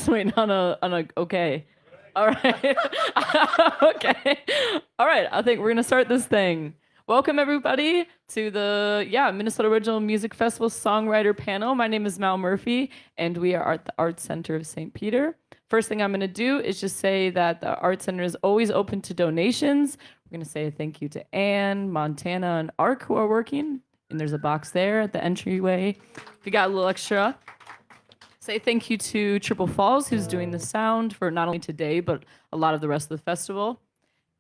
just waiting on a okay. All right. Okay. All right. I think we're gonna start this thing. Welcome everybody to the Minnesota Original Music Festival Songwriter panel. My name is Mal Murphy, and we are at the Arts Center of St. Peter. First thing I'm gonna do is just say that the Arts Center is always open to donations. We're gonna say a thank you to Anne, Montana, and Ark who are working, and there's a box there at the entryway. If you got a little extra. Say thank you to Triple Falls, who's doing the sound for not only today, but a lot of the rest of the festival.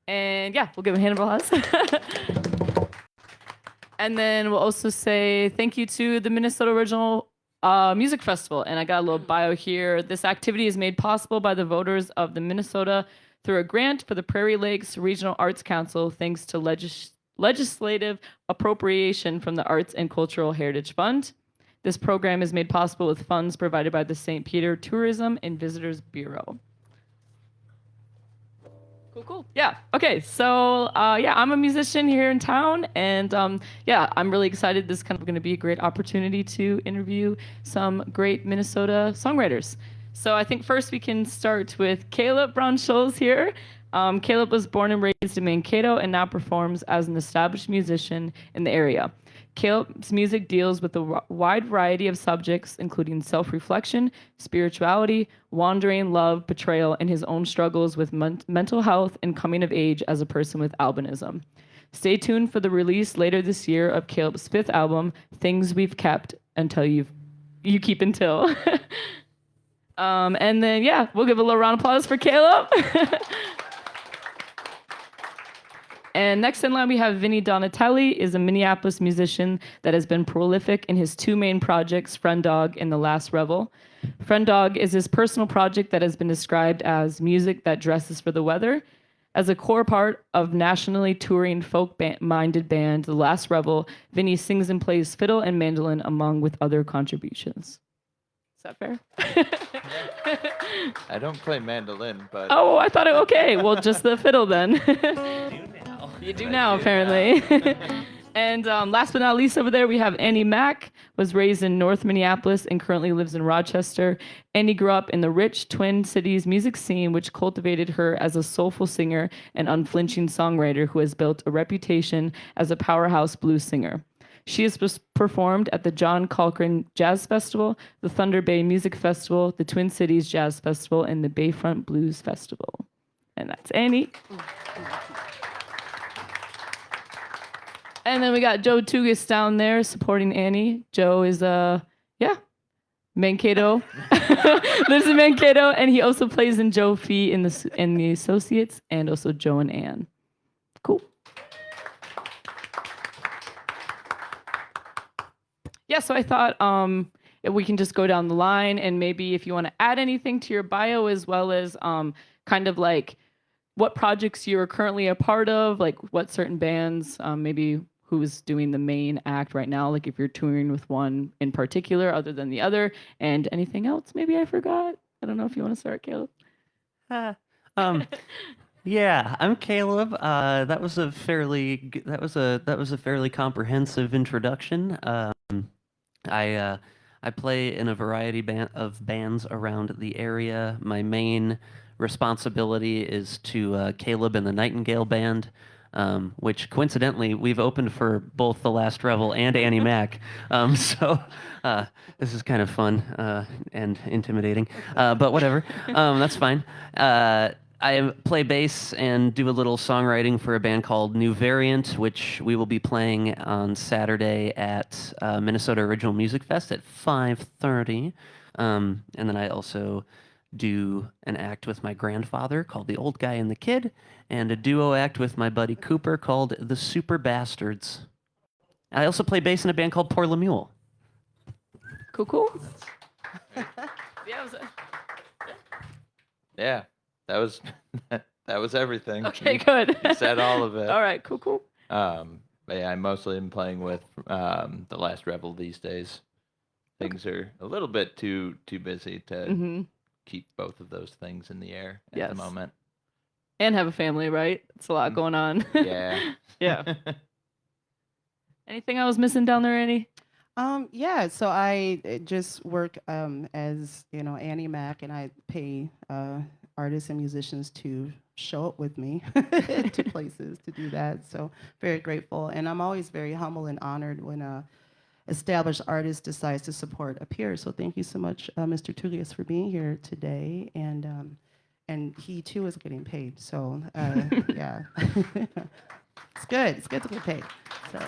And yeah, we'll give a hand of applause. And then we'll also say thank you to the Minnesota Original Music Festival. And I got a little bio here. This activity is made possible by the voters of the Minnesota through a grant for the Prairie Lakes Regional Arts Council, thanks to legislative appropriation from the Arts and Cultural Heritage Fund. This program is made possible with funds provided by the St. Peter Tourism and Visitors Bureau. Cool. Yeah. Okay. So, I'm a musician here in town, and I'm really excited. This is kind of going to be a great opportunity to interview some great Minnesota songwriters. So I think first we can start with Caleb Brown-Scholes here. Caleb was born and raised in Mankato and now performs as an established musician in the area. Caleb's music deals with a wide variety of subjects, including self-reflection, spirituality, wandering, love, betrayal, and his own struggles with mental health and coming of age as a person with albinism. Stay tuned for the release later this year of Caleb's 5th album, Things We've Kept Until You Keep Until. And then, we'll give a little round of applause for Caleb. And next in line, we have Vinny Donatelli, is a Minneapolis musician that has been prolific in his 2 main projects, Friend Dog and The Last Revel. Friend Dog is his personal project that has been described as music that dresses for the weather. As a core part of nationally touring folk-minded band, The Last Revel, Vinny sings and plays fiddle and mandolin along with other contributions. Is that fair? I don't play mandolin, but... Oh, I thought okay. Well, just the fiddle then. You do now, apparently. And last but not least over there, we have Annie Mack, was raised in North Minneapolis and currently lives in Rochester. Annie grew up in the rich Twin Cities music scene, which cultivated her as a soulful singer and unflinching songwriter who has built a reputation as a powerhouse blues singer. She has performed at the John Coltrane Jazz Festival, the Thunder Bay Music Festival, the Twin Cities Jazz Festival, and the Bayfront Blues Festival. And that's Annie. And then we got Joe Tugas down there supporting Annie. Joe is Mankato, lives in Mankato, and he also plays in Joe Fee in the Associates, and also Joe and Ann. Cool. Yeah, so I thought if we can just go down the line, and maybe if you want to add anything to your bio, as well as kind of like what projects you're currently a part of, like what certain bands, maybe who's doing the main act right now, like if you're touring with one in particular other than the other, and anything else maybe I forgot. I don't know if you want to start, Caleb. Yeah, I'm Caleb. That was a fairly comprehensive introduction. I play in a variety of bands around the area. My main responsibility is to Caleb and the Nightingale Band, which coincidentally we've opened for both The Last Revel and Annie Mac. So this is kind of fun and intimidating, but whatever. That's fine. I play bass and do a little songwriting for a band called New Variant, which we will be playing on Saturday at Minnesota Original Music Fest at 5:30. And then I also do an act with my grandfather called The Old Guy and the Kid, and a duo act with my buddy Cooper called The Super Bastards. I also play bass in a band called Pour Le Mule. Cool. Yeah, that was everything. Okay, good. You said all of it. All right, cool. But yeah, I mostly am playing with The Last Revel these days. Things are a little bit too busy to keep both of those things in the air at the moment. And have a family, right? It's a lot going on. Yeah. Yeah. Anything I was missing down there, Annie? Yeah, so I just work as, Annie Mac, and I pay artists and musicians to show up with me to places to do that. So very grateful. And I'm always very humble and honored when a established artist decides to support a peer. So thank you so much, Mr. Tulius, for being here today. And he too is getting paid. So yeah, it's good. It's good to get paid. So,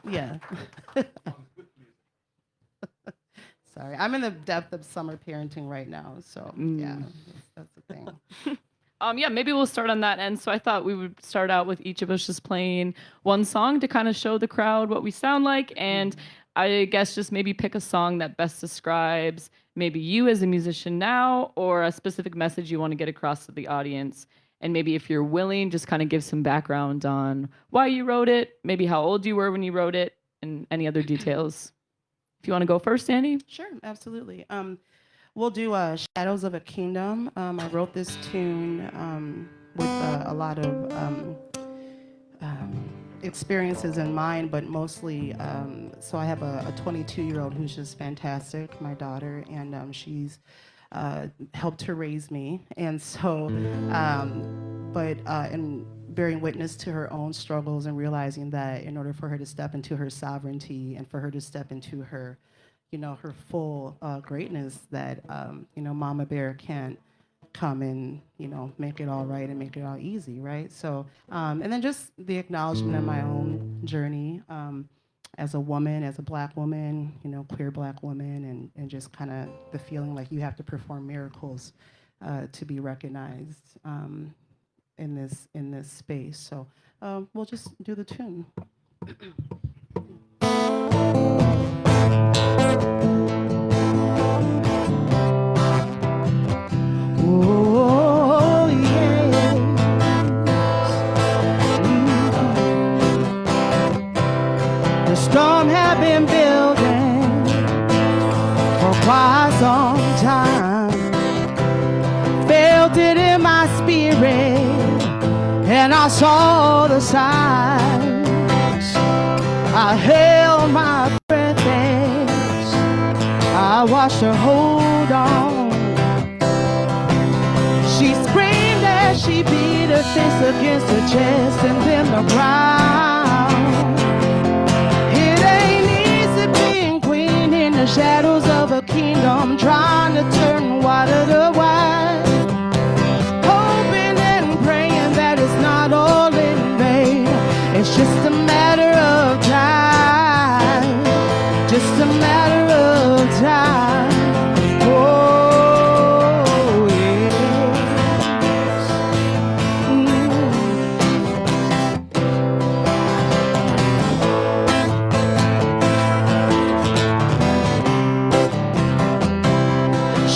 yeah. Sorry, I'm in the depth of summer parenting right now, so yeah, that's the thing. Yeah, maybe we'll start on that end. So I thought we would start out with each of us just playing one song to kind of show the crowd what we sound like, and I guess just maybe pick a song that best describes maybe you as a musician now, or a specific message you want to get across to the audience. And maybe if you're willing, just kind of give some background on why you wrote it, maybe how old you were when you wrote it, and any other details. If you want to go first, Annie? Sure, absolutely. We'll do Shadows of a Kingdom. I wrote this tune with a lot of experiences in mind, but mostly, so I have a 22-year-old who's just fantastic, my daughter, and she's helped to raise me. And so, in bearing witness to her own struggles and realizing that in order for her to step into her sovereignty and for her to step into her, her full greatness, that, Mama Bear can't come and, make it all right and make it all easy, right? So, and then just the acknowledgement of my own journey as a woman, as a Black woman, queer Black woman, and just kind of the feeling like you have to perform miracles to be recognized in this space. So we'll just do the tune. Oh, yeah. The storm had been building for quite some time. Felt it in my spirit, and I saw the signs. I held my breath as I watched her hold on. She screamed as she beat her fist against her chest and then the ground. It ain't easy being queen in the shadows of a kingdom, trying to turn water to wine. Hoping and praying that it's not all in vain. It's just a matter of time. Just a matter of time. Oh, yes.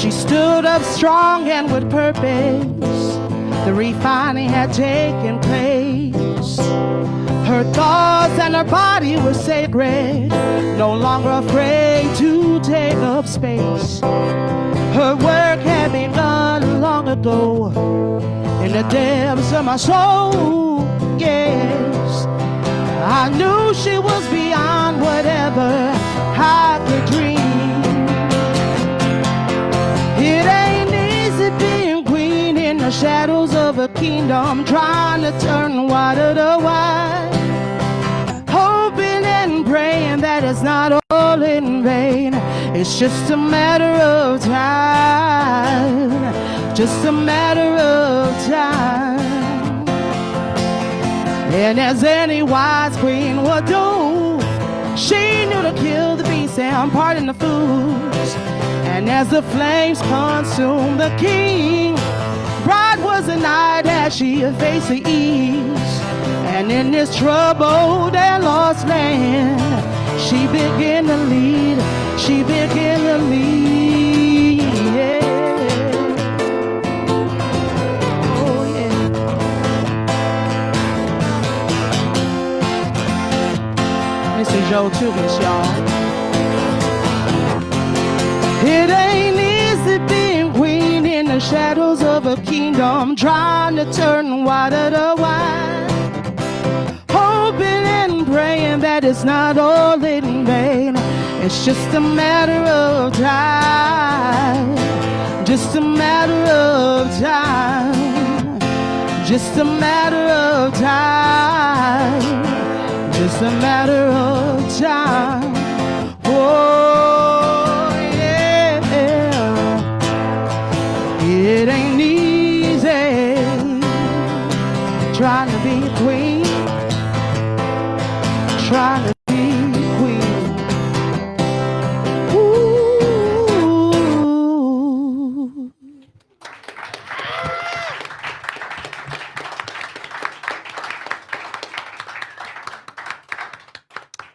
She stood up strong and with purpose. The refining had taken place. Her thoughts and her body were sacred, no longer afraid to take up space. Her work had been done long ago, in the depths of my soul, yes. I knew she was beyond whatever I could dream. It ain't easy being queen in the shadows of a kingdom, trying to turn water to wine. Hoping and praying that it's not all in vain. It's just a matter of time. Just a matter of time. And as any wise queen would do, she knew to kill the beast and pardon the fools. And as the flames consumed the king, bright was the night as she faced the east. And in this troubled and lost land, she began to lead. She began to lead. Yeah. Oh, yeah. Mr. Joe Tugas, y'all. It ain't easy being queen in the shadows of a kingdom, trying to turn water to wine. Hoping and praying that it's not all in vain. It's just a matter of time. Just a matter of time. Just a matter of time. Just a matter of time. Oh, yeah. It ain't easy trying to be a queen. Trying to be a queen. Ooh.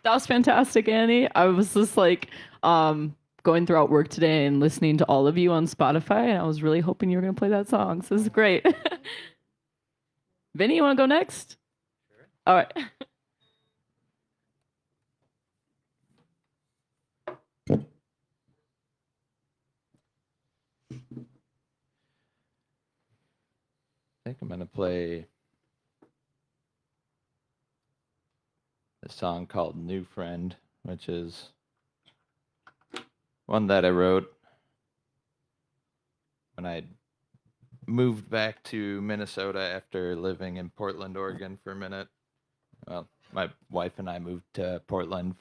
That was fantastic, Annie. I was just like going throughout work today and listening to all of you on Spotify, and I was really hoping you were going to play that song. So this is great. Vinny, you want to go next? Sure. All right. I think I'm going to play a song called New Friend, which is one that I wrote when I moved back to Minnesota after living in Portland, Oregon for a minute. Well, my wife and I moved to Portland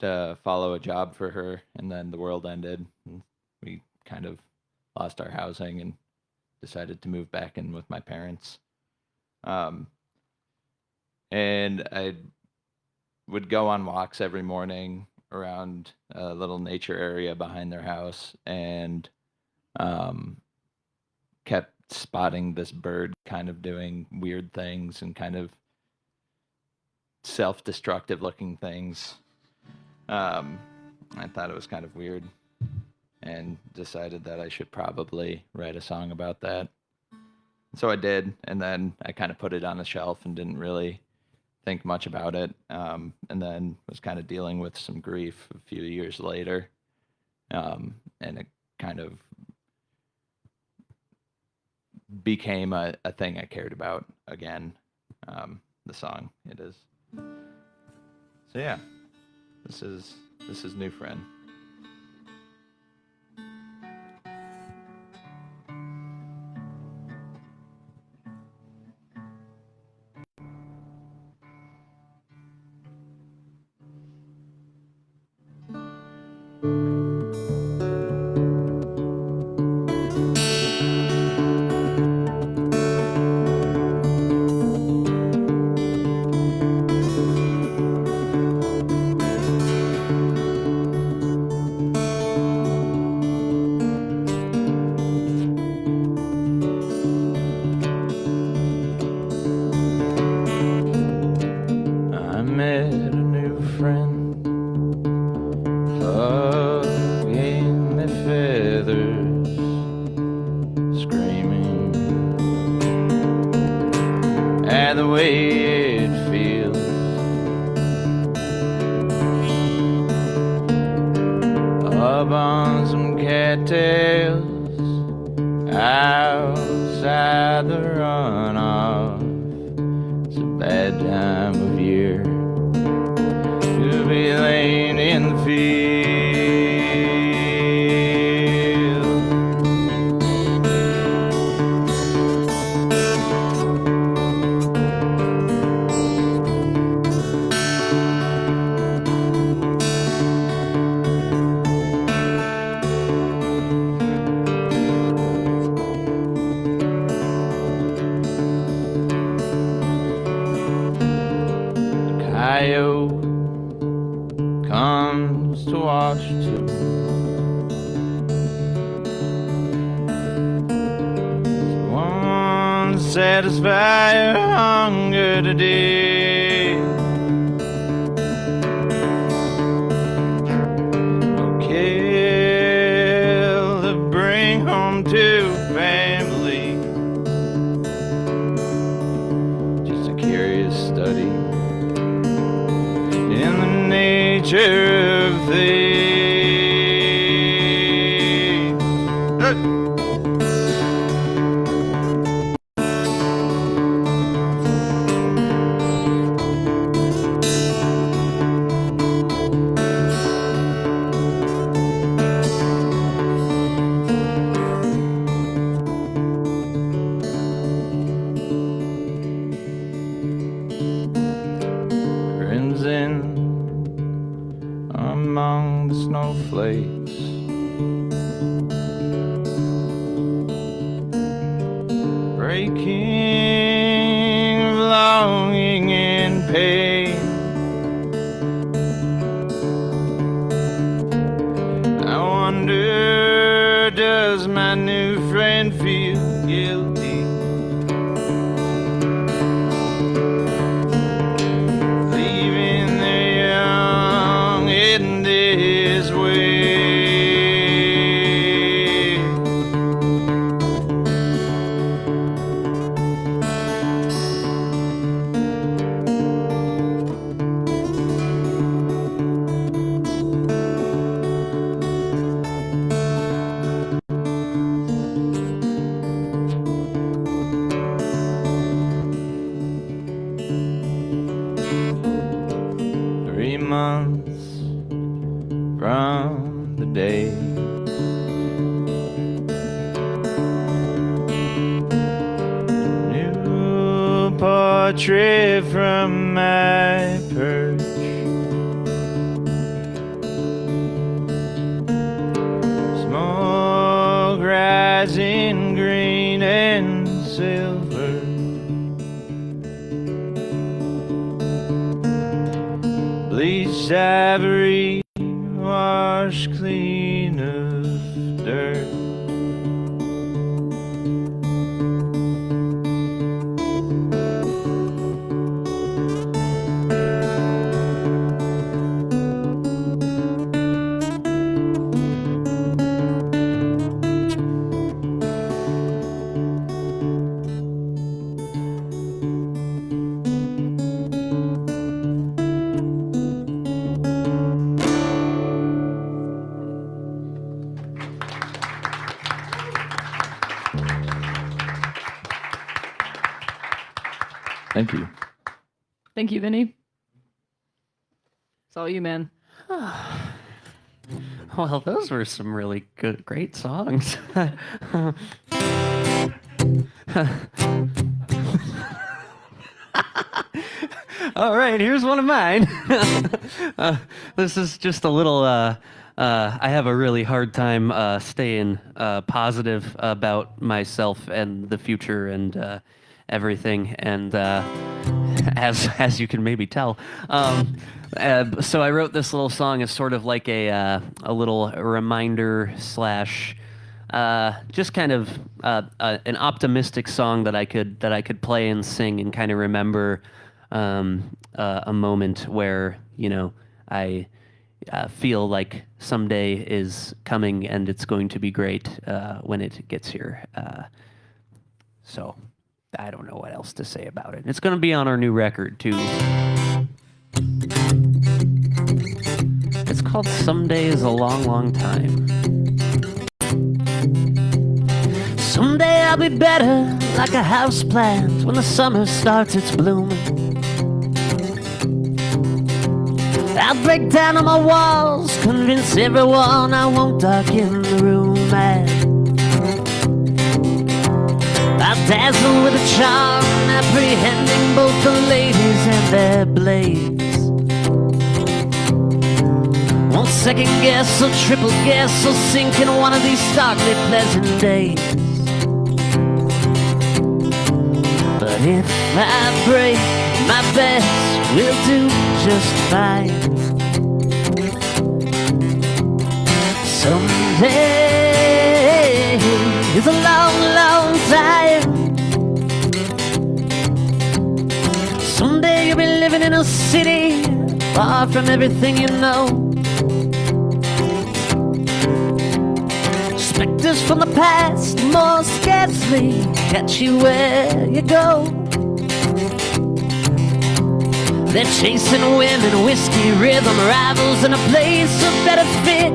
to follow a job for her, and then the world ended, and we kind of lost our housing and decided to move back in with my parents. And I would go on walks every morning around a little nature area behind their house, and kept spotting this bird kind of doing weird things and kind of self-destructive looking things. I thought it was kind of weird and decided that I should probably write a song about that. So I did, and then I kind of put it on the shelf and didn't really think much about it, and then was kind of dealing with some grief a few years later, and it kind of became a thing I cared about again. The song, it is. So yeah, this is New Friend. Comes to watch too. Won't satisfy your hunger today. No kill to bring home to family. Just a curious study in the nature of things. aching of longing and pain. I wonder, does my new friend feel guilty? Leaving the young in this way. 3 months from the day new portrait from my perch, smoke rising green and silver, bleached ivory washed clean of dirt. Thank you. Thank you, Vinny. It's all you, man. Well, those were some really good, great songs. All right, here's one of mine. This is just a little. I have a really hard time staying positive about myself and the future and everything, and as you can maybe tell. So I wrote this little song as sort of like a little reminder slash just kind of an optimistic song that I could play and sing and kind of remember a moment where, you know, I feel like someday is coming and it's going to be great when it gets here. So I don't know what else to say about it. It's going to be on our new record too. It's called Someday is a Long, Long Time. Someday I'll be better, like a house plant when the summer starts its blooming. I'll break down on my walls, convince everyone I won't darken the room. I'll dazzle with a charm, apprehending both the ladies and their blades. Won't second guess or triple guess or sink in one of these starkly pleasant days. But if I break, my best will do just fine. Someday is a long, long time. Someday you'll be living in a city far from everything you know. Specters from the past more scarcely catch you where you go. They're chasing women, whiskey, rhythm, rivals, and a place of better fit.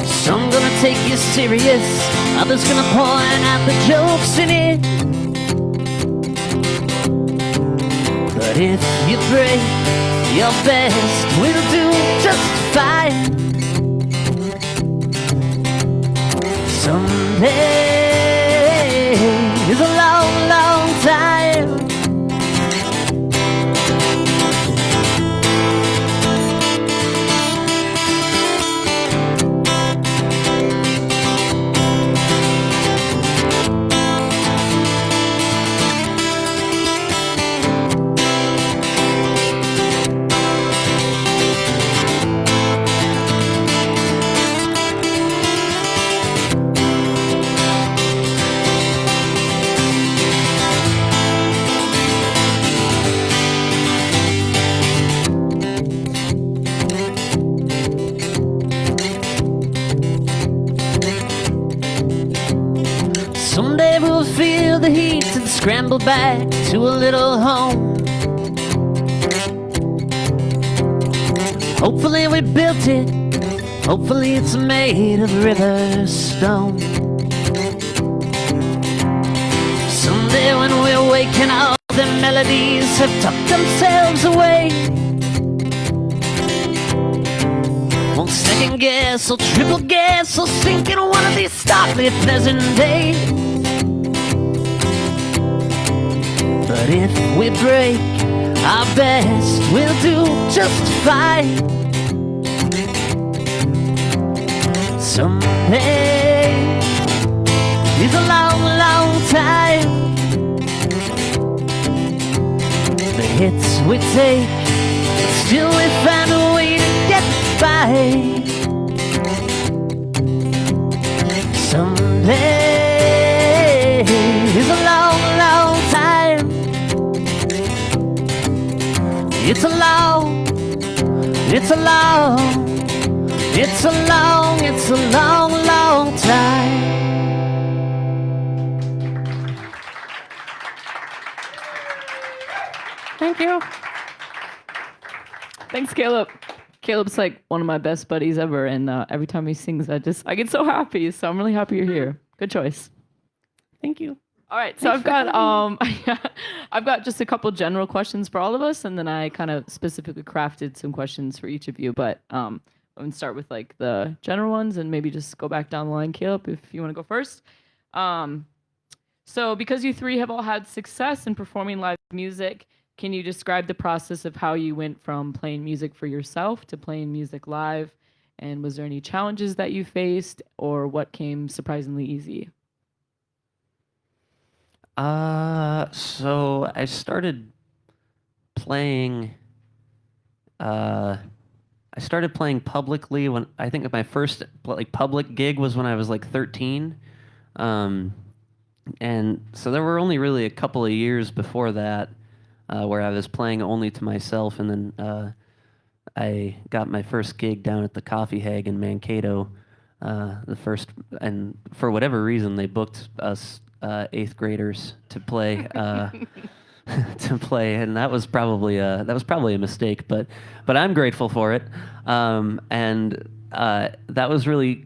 Some gonna take you serious, others gonna point out the jokes in it. But if you break, your best will do just fine. Someday is a long, long time. scramble back to a little home. Hopefully we built it, hopefully it's made of river stone. Someday when we're waking, all the melodies have tucked themselves away. Won't second guess or triple guess or sink in one of these starkly pleasant days. But if we break our best, we'll do just fine. Someday is a long, long time. The hits we take, still we find a way to get by. Someday is a long, long time. It's a long, it's a long, it's a long, it's a long, long time. Thank you. Thanks, Caleb. Caleb's like one of my best buddies ever, and every time he sings, I get so happy. So I'm really happy you're here. Good choice. Thank you. All right, so I've got just a couple general questions for all of us, and then I kind of specifically crafted some questions for each of you. But I'm gonna start with like the general ones, and maybe just go back down the line, Caleb, if you want to go first. So because you three have all had success in performing live music, can you describe the process of how you went from playing music for yourself to playing music live? And was there any challenges that you faced, or what came surprisingly easy? So I started playing. I started playing publicly when I think my first like public gig was when I was like 13, and so there were only really a couple of years before that where I was playing only to myself, and then I got my first gig down at the Coffee Hag in Mankato. The first, and for whatever reason, they booked us 8th graders to play and that was probably a mistake, but I'm grateful for it, and that was really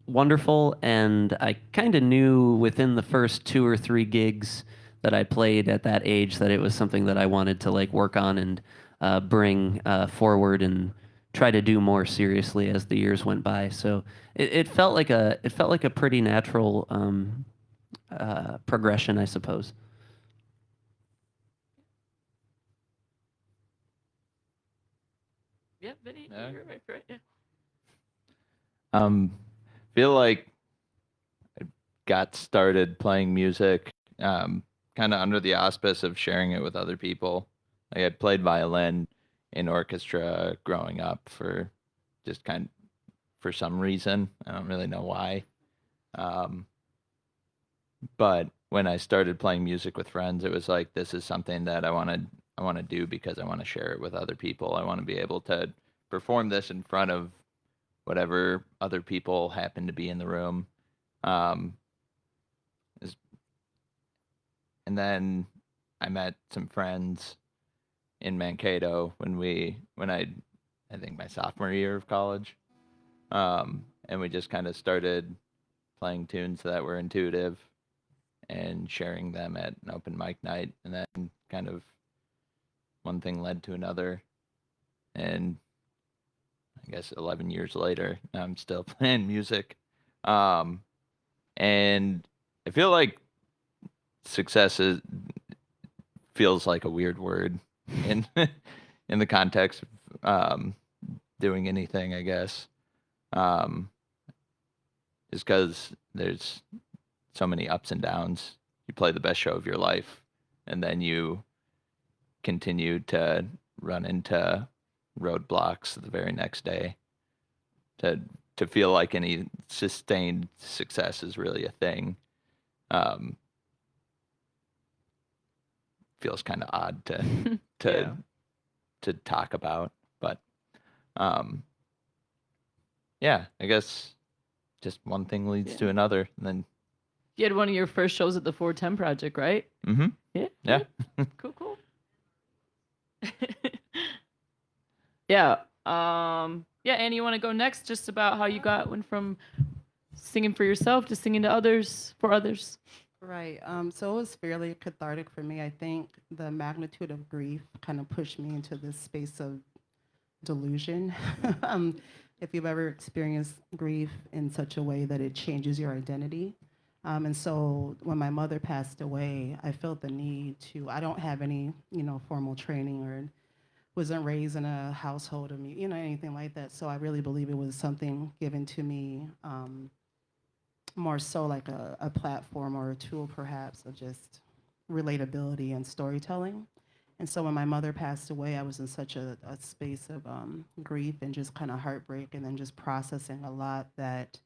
wonderful. And I kind of knew within the first 2 or 3 gigs that I played at that age that it was something that I wanted to like work on and bring forward and try to do more seriously as the years went by. So it felt like a pretty natural progression, I suppose. Yeah, Vinny, Yeah. you're right, yeah. Feel like I got started playing music kind of under the auspice of sharing it with other people. Like I played violin in orchestra growing up for just for some reason. I don't really know why. But when I started playing music with friends, it was like, this is something that I want to do because I want to share it with other people. I want to be able to perform this in front of whatever other people happen to be in the room. And then I met some friends in Mankato when I think my sophomore year of college. And we just kind of started playing tunes that were intuitive and sharing them at an open mic night. And then kind of one thing led to another. And I guess 11 years later, I'm still playing music. And I feel like success feels like a weird word in in the context of doing anything, I guess. Just because there's so many ups and downs. You play the best show of your life, and then you continue to run into roadblocks the very next day. To feel like any sustained success is really a thing feels kind of odd to talk about, but yeah, I guess just one thing leads to another, and then You had one of your first shows at the 410 Project, right? Mm-hmm. Yeah. Yeah. Cool. Yeah. Yeah, Annie, you want to go next? Just about how you went from singing for yourself to singing to others, for others. Right. So it was fairly cathartic for me. I think the magnitude of grief kind of pushed me into this space of delusion. If you've ever experienced grief in such a way that it changes your identity. And so when my mother passed away, I felt the need to, I don't have any, formal training or wasn't raised in a household of, anything like that. So I really believe it was something given to me, more so like a platform or a tool perhaps of just relatability and storytelling. And so when my mother passed away, I was in such a space of grief and just kind of heartbreak and then just processing a lot that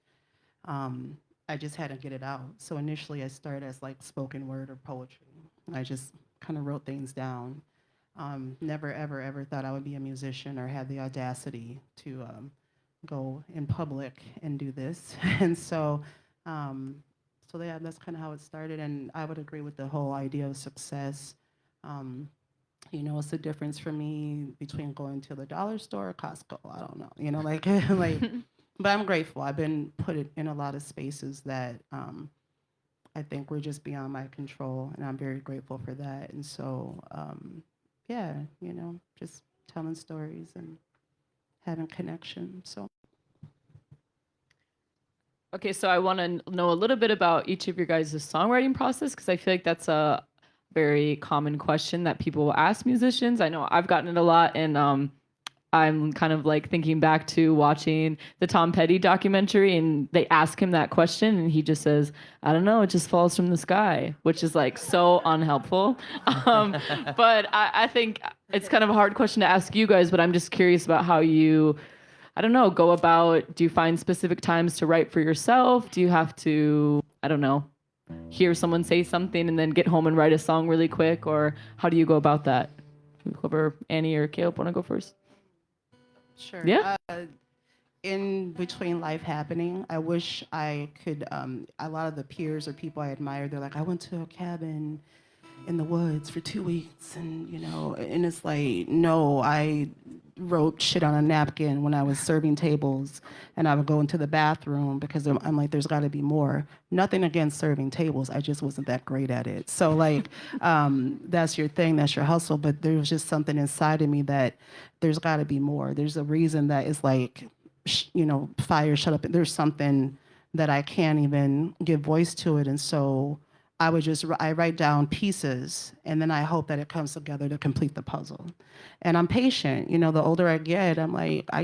I just had to get it out. So initially I started as like spoken word or poetry. I just kind of wrote things down. Never, ever, ever thought I would be a musician or had the audacity to go in public and do this. And so yeah, that's kind of how it started. And I would agree with the whole idea of success. It's the difference for me between going to the dollar store or Costco. I don't know, like, but I'm grateful. I've been put in a lot of spaces that I think were just beyond my control, and I'm very grateful for that. And so, yeah, just telling stories and having connection. So. Okay, so I want to know a little bit about each of your guys' songwriting process, because I feel like that's a very common question that people will ask musicians. I know I've gotten it a lot, and I'm kind of like thinking back to watching the Tom Petty documentary, and they ask him that question, and he just says, I don't know, it just falls from the sky, which is like so unhelpful. But I think it's kind of a hard question to ask you guys, but I'm just curious about how you, I don't know, go about, do you find specific times to write for yourself? Do you have to, I don't know, hear someone say something and then get home and write a song really quick? Or how do you go about that? Whoever, Annie or Caleb, want to go first? Sure. Yeah. In between life happening, I wish I could, a lot of the peers or people I admire, they're like, I went to a cabin in the woods for 2 weeks and, and it's like, no, I wrote shit on a napkin when I was serving tables and I would go into the bathroom because I'm like, there's gotta be more. Nothing against serving tables, I just wasn't that great at it. So like, that's your thing, that's your hustle, but there was just something inside of me that there's gotta be more. There's a reason that it's like, fire, shut up. There's something that I can't even give voice to it. And so I write down pieces and then I hope that it comes together to complete the puzzle. And I'm patient, the older I get, I'm like, I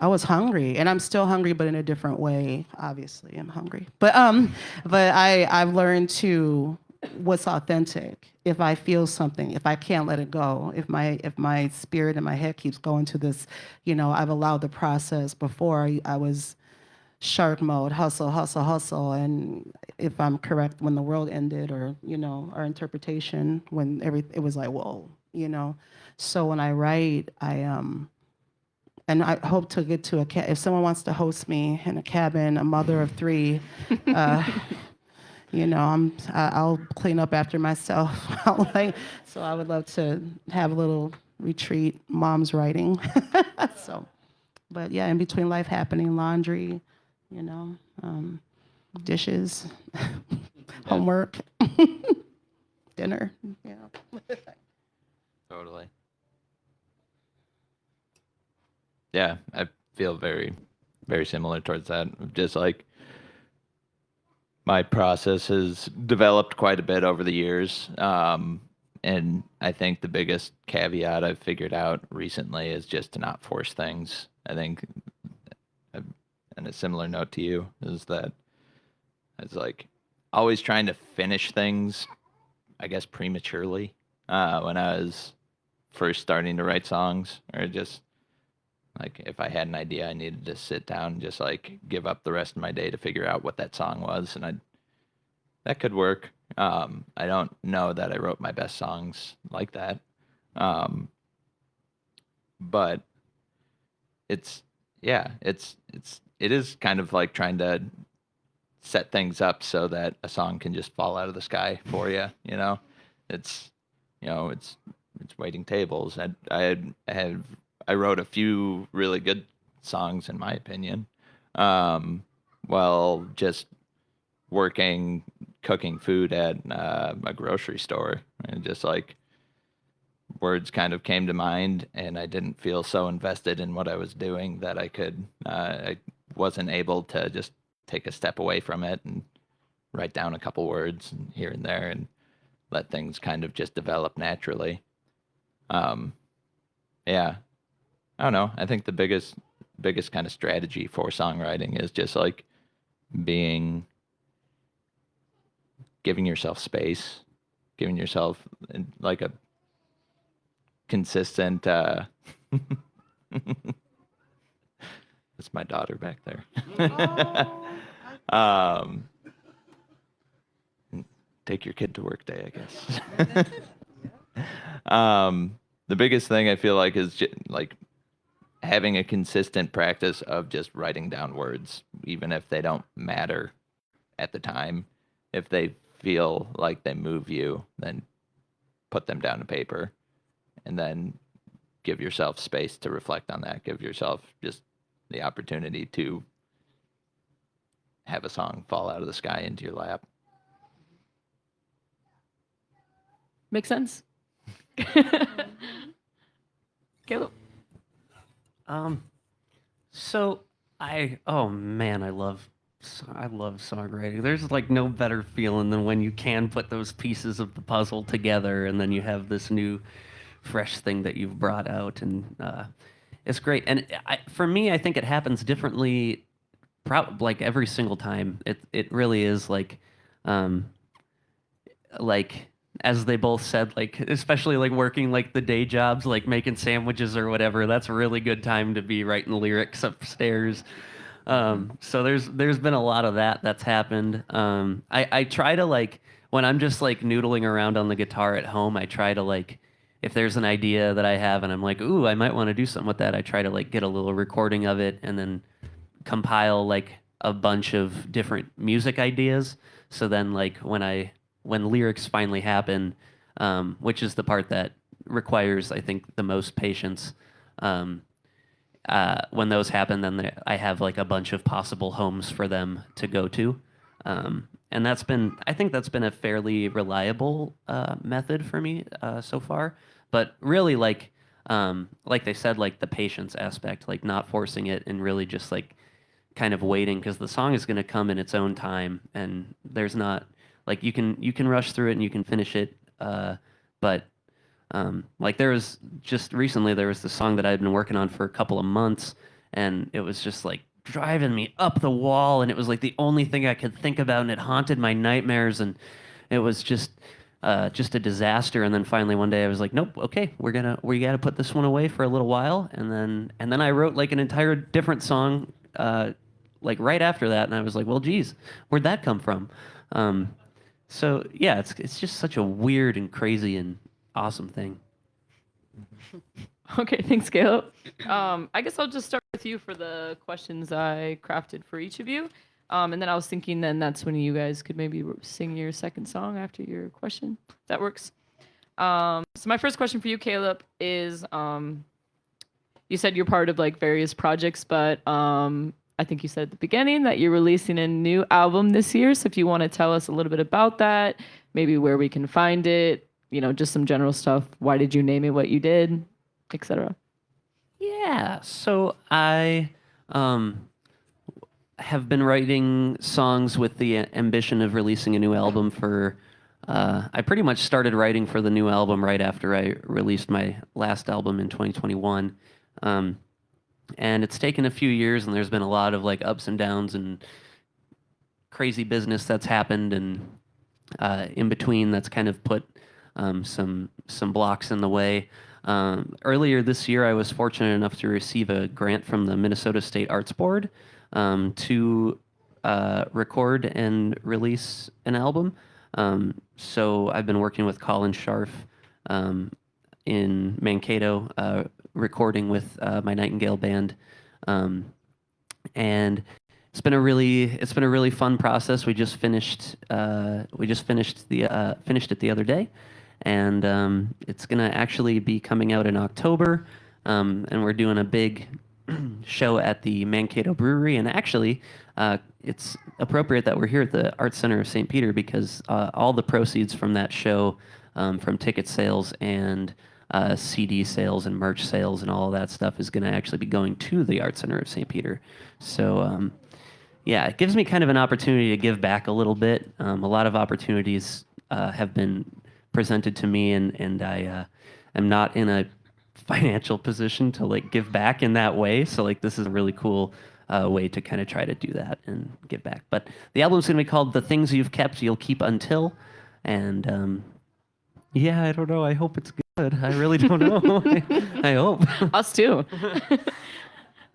was hungry and I'm still hungry, but in a different way. Obviously I'm hungry, but I've learned to what's authentic. If I feel something, if I can't let it go, if my spirit and my head keeps going to this, I've allowed the process before I was shark mode, hustle, hustle, hustle. And if I'm correct, when the world ended or, our interpretation, when it was like, whoa, So when I write, and I hope to get to if someone wants to host me in a cabin, a mother of 3, I'll clean up after myself. So I would love to have a little retreat, mom's writing. So, but yeah, in between life happening, laundry, dishes, homework, dinner, Totally. Yeah, I feel very, very similar towards that. Just like my process has developed quite a bit over the years. And I think the biggest caveat I've figured out recently is just to not force things. I think, and a similar note to you, is that it's like always trying to finish things, I guess, prematurely when I was first starting to write songs, or just like if I had an idea, I needed to sit down and just like give up the rest of my day to figure out what that song was, and that could work. I don't know that I wrote my best songs like that, but it is kind of like trying to set things up so that a song can just fall out of the sky for you. You know, it's it's waiting tables. I wrote a few really good songs in my opinion, while just cooking food at a grocery store, and just like words kind of came to mind, and I didn't feel so invested in what I was doing that I wasn't able to just take a step away from it and write down a couple words here and there and let things kind of just develop naturally. Yeah, I don't know. I think the biggest kind of strategy for songwriting is just like giving yourself space, giving yourself like a consistent that's my daughter back there. Take your kid to work day, I guess. The biggest thing I feel like is like having a consistent practice of just writing down words, even if they don't matter at the time. If they feel like they move you, then put them down to paper, and then give yourself space to reflect on that. Give yourself just the opportunity to have a song fall out of the sky into your lap. Make sense? Caleb? So oh man, I love songwriting. There's like no better feeling than when you can put those pieces of the puzzle together and then you have this new fresh thing that you've brought out, and it's great. And for me, I think it happens differently like every single time. It really is like as they both said, like especially like working like the day jobs, like making sandwiches or whatever, that's a really good time to be writing lyrics upstairs. So there's been a lot of that's happened. I try to like, when I'm just like noodling around on the guitar at home, I try to like, if there's an idea that I have and I'm like, ooh, I might want to do something with that, I try to like get a little recording of it and then compile like a bunch of different music ideas. So then like when lyrics finally happen, which is the part that requires, I think, the most patience, when those happen, then I have like a bunch of possible homes for them to go to. And I think that's been a fairly reliable method for me so far. But really, like they said, like the patience aspect, like not forcing it and really just like kind of waiting, because the song is going to come in its own time, and there's not like you can rush through it and you can finish it. But like there was this song that I'd been working on for a couple of months, and it was just like driving me up the wall, and it was like the only thing I could think about, and it haunted my nightmares, and it was just a disaster. And then finally one day I was like, nope, okay, we gotta put this one away for a little while, and then I wrote like an entire different song like right after that, and I was like, well, geez, where'd that come from? So yeah, it's just such a weird and crazy and awesome thing. Okay, thanks, Caleb. I guess I'll just start with you for the questions I crafted for each of you. And then I was thinking then that's when you guys could maybe sing your second song after your question. That works. So my first question for you, Caleb, is you said you're part of like various projects, but I think you said at the beginning that you're releasing a new album this year. So if you want to tell us a little bit about that, maybe where we can find it, just some general stuff. Why did you name it what you did, etc. Yeah. So I have been writing songs with the ambition of releasing a new album for. I pretty much started writing for the new album right after I released my last album in 2021. And it's taken a few years, and there's been a lot of like ups and downs and crazy business that's happened, and in between that's kind of put some blocks in the way. Earlier this year, I was fortunate enough to receive a grant from the Minnesota State Arts Board to record and release an album. So I've been working with Colin Scharf in Mankato, recording with my Nightingale band. And it's been a really fun process. We just finished finished it the other day, and it's gonna actually be coming out in October, and we're doing a big show at the Mankato Brewery. And actually, it's appropriate that we're here at the Arts Center of St. Peter because all the proceeds from that show, from ticket sales and CD sales and merch sales and all of that stuff, is going to actually be going to the Arts Center of St. Peter. So yeah, it gives me kind of an opportunity to give back a little bit. A lot of opportunities have been presented to me, and I am not in a financial position to like give back in that way. So like this is a really cool way to kind of try to do that and give back. But the album's going to be called "The Things You've Kept, You'll Keep Until," and yeah, I don't know. I hope it's good. I really don't know. I hope. Us too.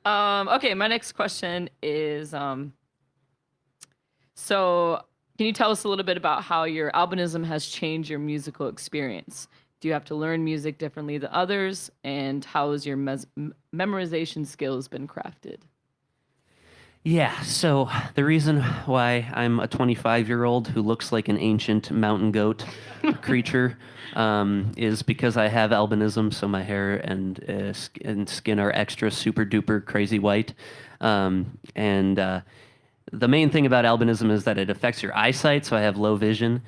Okay, my next question is, so can you tell us a little bit about how your albinism has changed your musical experience? Do you have to learn music differently than others? And how has your memorization skills been crafted? Yeah, so the reason why I'm a 25-year-old who looks like an ancient mountain goat creature is because I have albinism, so my hair and skin are extra super duper crazy white. The main thing about albinism is that it affects your eyesight, so I have low vision,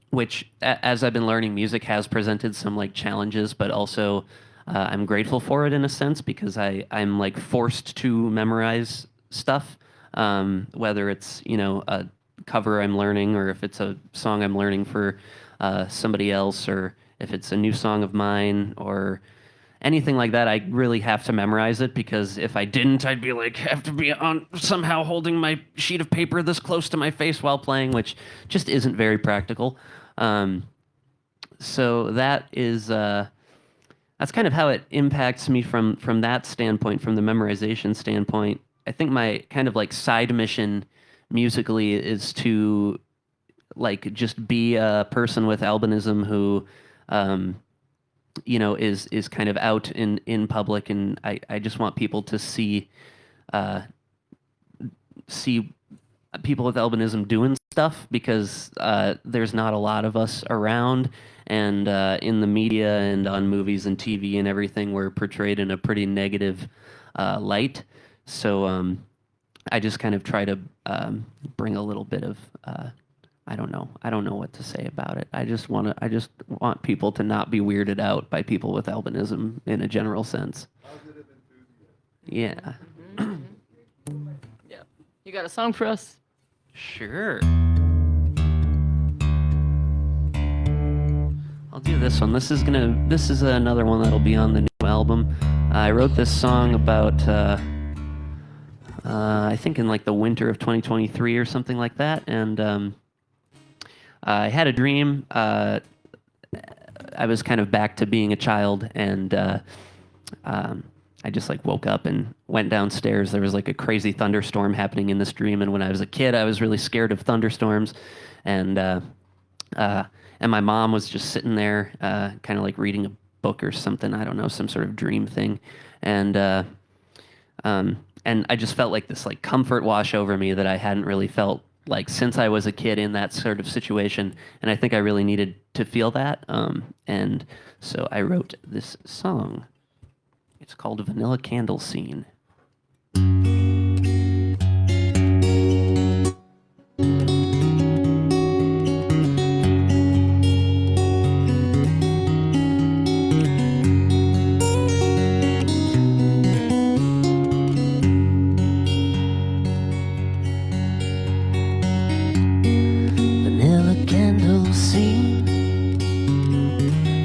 which, as I've been learning music, has presented some like challenges, but also I'm grateful for it in a sense because I'm like forced to memorize stuff, whether it's, you know, a cover I'm learning or if it's a song I'm learning for somebody else, or if it's a new song of mine or anything like that. I really have to memorize it because if I didn't, I'd be like, have to be on somehow holding my sheet of paper this close to my face while playing, which just isn't very practical. So that is that's kind of how it impacts me from that standpoint, from the memorization standpoint. I think my kind of like side mission musically is to like just be a person with albinism who you know, is kind of out in public, and I just want people to see people with albinism doing stuff, because there's not a lot of us around, and in the media and on movies and TV and everything, we're portrayed in a pretty negative light. So I just kind of try to bring a little bit of I don't know what to say about it. I just want people to not be weirded out by people with albinism in a general sense. Positive enthusiasm. Yeah. Yeah. You got a song for us? Sure. I'll do this one. This is another one that'll be on the new album. I wrote this song about I think in like the winter of 2023 or something like that, and I had a dream. I was kind of back to being a child, and I just like woke up and went downstairs. There was like a crazy thunderstorm happening in this dream, and when I was a kid, I was really scared of thunderstorms, and my mom was just sitting there, kind of like reading a book or something. I don't know, some sort of dream thing, and I just felt like this like comfort wash over me that I hadn't really felt like since I was a kid in that sort of situation, and I think I really needed to feel that, and so I wrote this song. It's called Vanilla Candle Scene.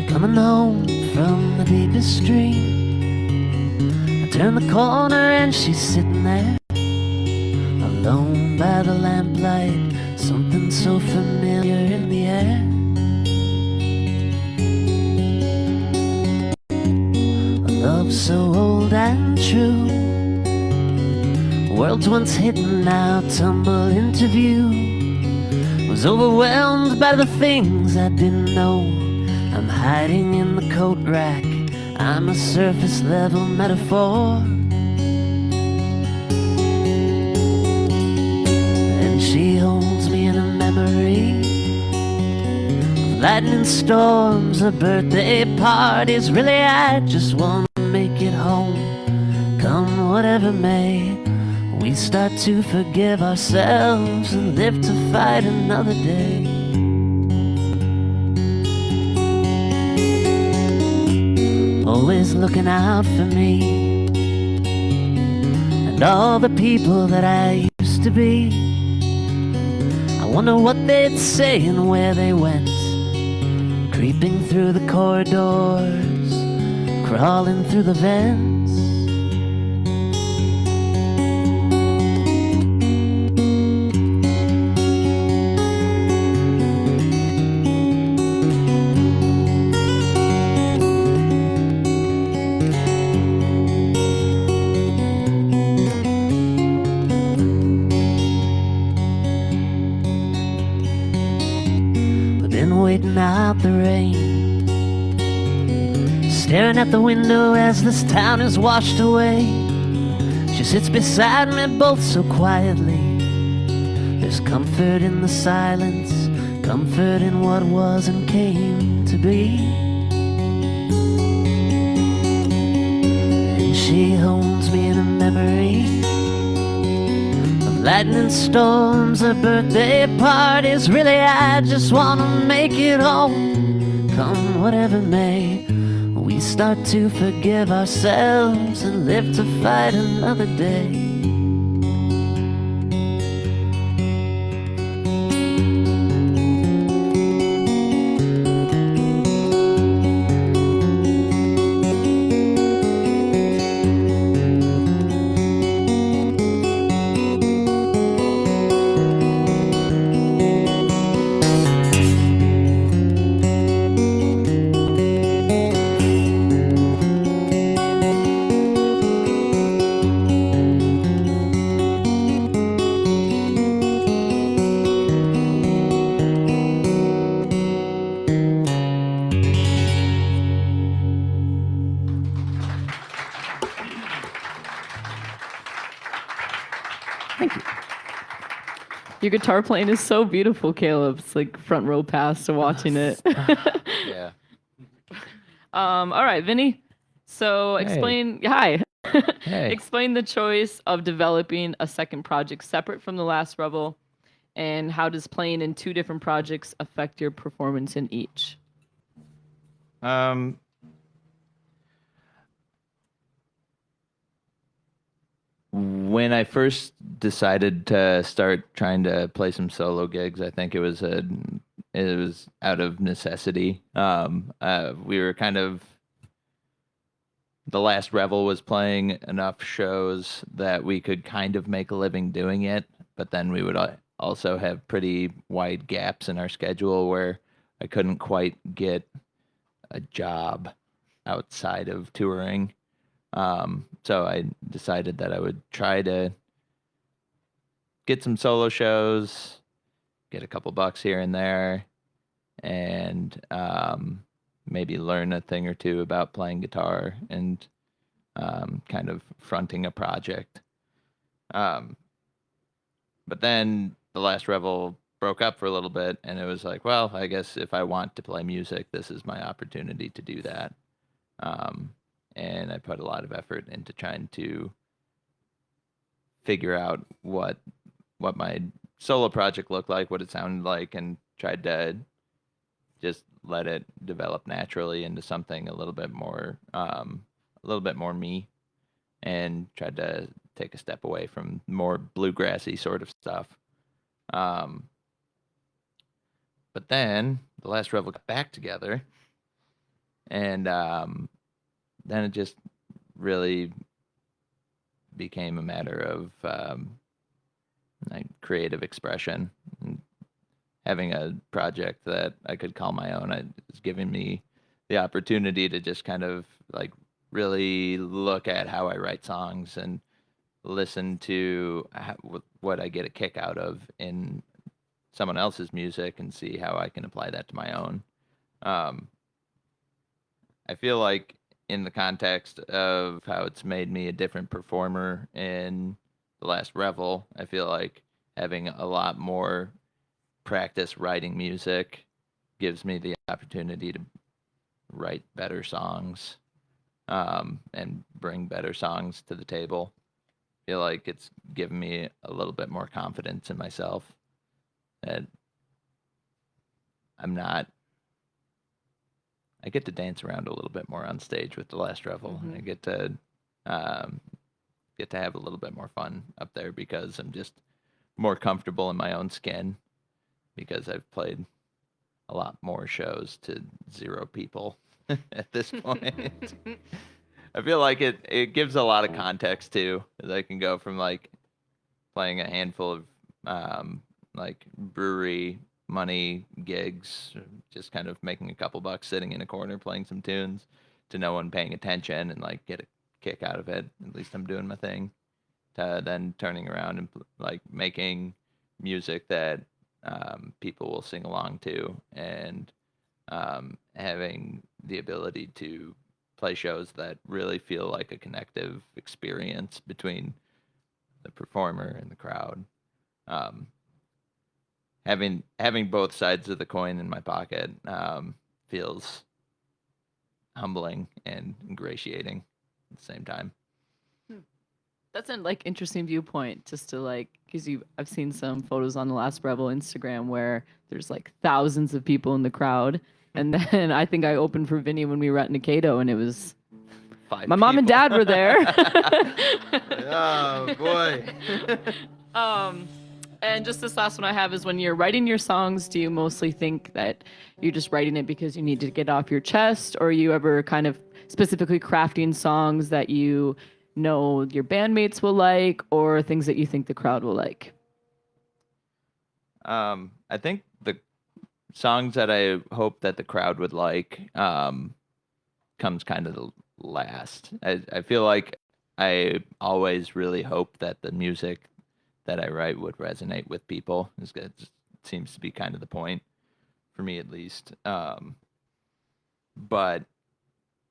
Coming home from the deepest stream, I turn the corner and she's sitting there, alone by the lamplight, something so familiar in the air. A love so old and true, worlds once hidden now tumble into view. Was overwhelmed by the things I didn't know. I'm hiding in the coat rack, I'm a surface level metaphor. Lightning storms or birthday parties, really I just want to make it home. Come whatever may, we start to forgive ourselves and live to fight another day. Always looking out for me and all the people that I used to be. I wonder what they'd say and where they went, creeping through the corridors, crawling through the vents. Waiting out the rain, staring at the window as this town is washed away. She sits beside me both so quietly. There's comfort in the silence, comfort in what was and came to be. And she holds me in a memory of lightning storms or birthday parties. Really I just wanna make it home. Come whatever may, we start to forgive ourselves and live to fight another day. Thank you. Your guitar playing is so beautiful, Caleb. It's like front row pass to watching it. Yeah. All right, Vinny. So explain. Hi. Hey. Explain the choice of developing a second project separate from The Last Rebel, and how does playing in two different projects affect your performance in each? When I first decided to start trying to play some solo gigs, I think it was out of necessity. We were kind of, The Last Rebel was playing enough shows that we could kind of make a living doing it, but then we would also have pretty wide gaps in our schedule where I couldn't quite get a job outside of touring. So I decided that I would try to get some solo shows, get a couple bucks here and there, and maybe learn a thing or two about playing guitar and kind of fronting a project. But then The Last Rebel broke up for a little bit, and it was like, well, I guess if I want to play music, this is my opportunity to do that. And I put a lot of effort into trying to figure out what my solo project looked like, what it sounded like, and tried to just let it develop naturally into something a little bit more me, and tried to take a step away from more bluegrassy sort of stuff. But then The Last Rebel got back together, and then it just really became a matter of like creative expression. And having a project that I could call my own, it's giving me the opportunity to just kind of like really look at how I write songs and listen to what I get a kick out of in someone else's music and see how I can apply that to my own. I feel like in the context of how it's made me a different performer in The Last Rebel, I feel like having a lot more practice writing music gives me the opportunity to write better songs, and bring better songs to the table. I feel like it's given me a little bit more confidence in myself that I get to dance around a little bit more on stage with The Last Revel. I get to have a little bit more fun up there because I'm just more comfortable in my own skin because I've played a lot more shows to 0 people at this point. I feel like it gives a lot of context too, as I can go from like playing a handful of like brewery money gigs, just kind of making a couple bucks sitting in a corner playing some tunes, to no one paying attention and like get a kick out of it. At least I'm doing my thing. To then turning around and like making music that people will sing along to, and having the ability to play shows that really feel like a connective experience between the performer and the crowd. Having both sides of the coin in my pocket feels humbling and ingratiating at the same time. That's an like interesting viewpoint, just to like, because I've seen some photos on the Last Rebel Instagram where there's like thousands of people in the crowd, and then I think I opened for Vinny when we were at Mankato, and it was 5 my mom and people. dad were there. Oh boy. And just this last one I have is, when you're writing your songs, do you mostly think that you're just writing it because you need to get off your chest, or are you ever kind of specifically crafting songs that you know your bandmates will like, or things that you think the crowd will like? I think the songs that I hope that the crowd would like comes kind of the last. I feel like I always really hope that the music that I write would resonate with people. It seems to be kind of the point, for me at least. But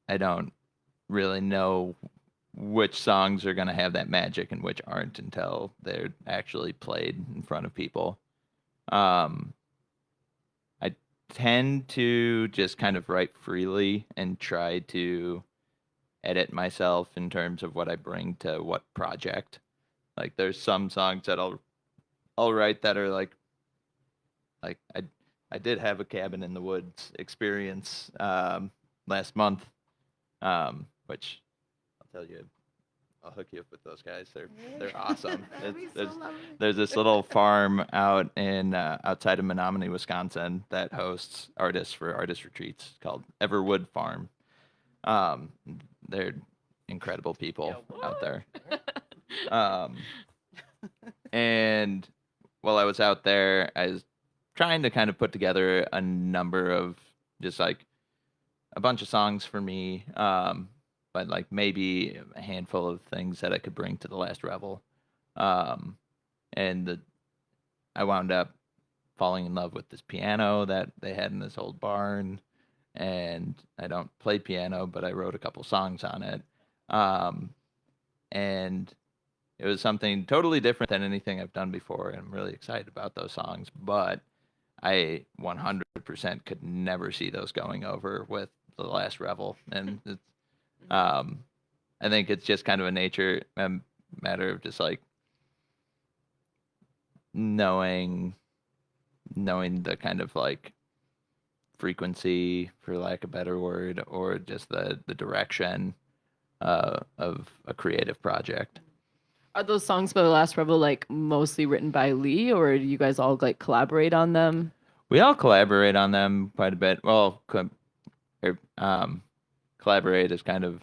I don't really know which songs are going to have that magic and which aren't until they're actually played in front of people. I tend to just kind of write freely and try to edit myself in terms of what I bring to what project. Like there's some songs that I'll write that are like I did have a Cabin in the Woods experience last month, which I'll tell you, I'll hook you up with those guys. They're awesome. There's this little farm out in outside of Menominee, Wisconsin, that hosts artists for artist retreats called Everwood Farm. They're incredible people out there. And while I was out there, I was trying to kind of put together a number of just like a bunch of songs for me, but like maybe a handful of things that I could bring to the Last Revel. And I wound up falling in love with this piano that they had in this old barn, and I don't play piano, but I wrote a couple songs on it. And it was something totally different than anything I've done before, and I'm really excited about those songs, but I 100% could never see those going over with the Last Revel. And it's, I think it's just kind of a matter of just like knowing the kind of like frequency, for lack of a better word, or just the direction of a creative project. Are those songs by the Last Rebel like mostly written by Lee, or do you guys all like collaborate on them? We all collaborate on them quite a bit. Well, collaborate is kind of